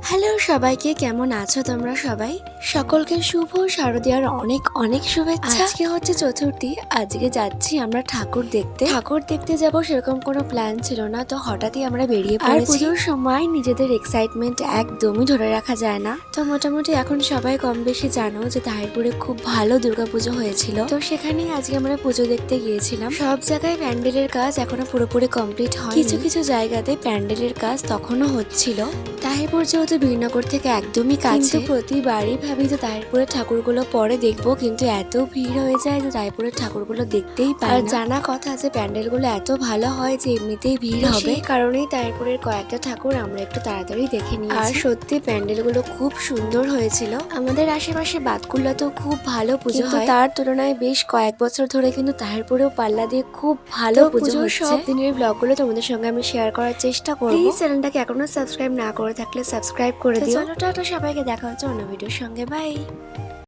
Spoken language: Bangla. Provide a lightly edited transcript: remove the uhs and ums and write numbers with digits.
হ্যালো সবাইকে, কেমন আছো তোমরা সবাই? সকলকে শুভ শারদীয়ার অনেক অনেক শুভেচ্ছা। আজকে হচ্ছে চতুর্থী। আজকে যাচ্ছি আমরা ঠাকুর দেখতে যাব, সেরকম কোনো প্ল্যান ছিল না, তো হঠাৎই আমরা বেরিয়ে পড়েছি। আর পুজোর সময় নিজেদের এক্সাইটমেন্ট একদমই ধরে রাখা যায় না। তো মোটামুটি এখন সবাই কম বেশি জানো যে তাহিরপুরে খুব ভালো দুর্গাপুজো হয়েছিল, তো সেখানেই আজকে আমরা পুজো দেখতে গিয়েছিলাম। সব জায়গায় প্যান্ডেলের কাজ এখনো পুরোপুরি কমপ্লিট হয়, কিছু কিছু জায়গাতে প্যান্ডেলের কাজ তখনও হচ্ছিল। তাহিরপুর যেহেতু বীরনগর থেকে একদমই কাছে, প্রতিবারই ভাবি যে তাহিরপুরের ঠাকুরগুলো পরে দেখবো, কিন্তু এত ভিড় হয়ে যায় যে তাহিরপুরের ঠাকুরগুলো দেখতেই পাই না। আর জানা কথা যে প্যান্ডেলগুলো এত ভালো হয় যে এমনিতেই ভিড় হবে, সেই কারণেই তাহিরপুরের কয়েকটা ঠাকুর আমরা একটু তাড়াতাড়ি দেখে নিই। আর সত্যি প্যান্ডেলগুলো খুব সুন্দর হয়েছিল। আমাদের আশেপাশে বাতকুল্লাতেও খুব ভালো পুজো হয়, তার তুলনায় বেশ কয়েক বছর ধরে কিন্তু তাহিরপুরেও পাল্লা দিয়ে খুব ভালো পুজো হচ্ছে। সব দিনের ব্লগগুলো তোমাদের সঙ্গে আমি শেয়ার করার চেষ্টা করব। প্লিজ চ্যানেলটাকে এখনো সাবস্ক্রাইব না করে থাকলে সাবস্ক্রাইব করে দিও। চলো টাটা, সবাইকে দেখা হচ্ছে অন্য ভিডিওর সঙ্গে। বাই।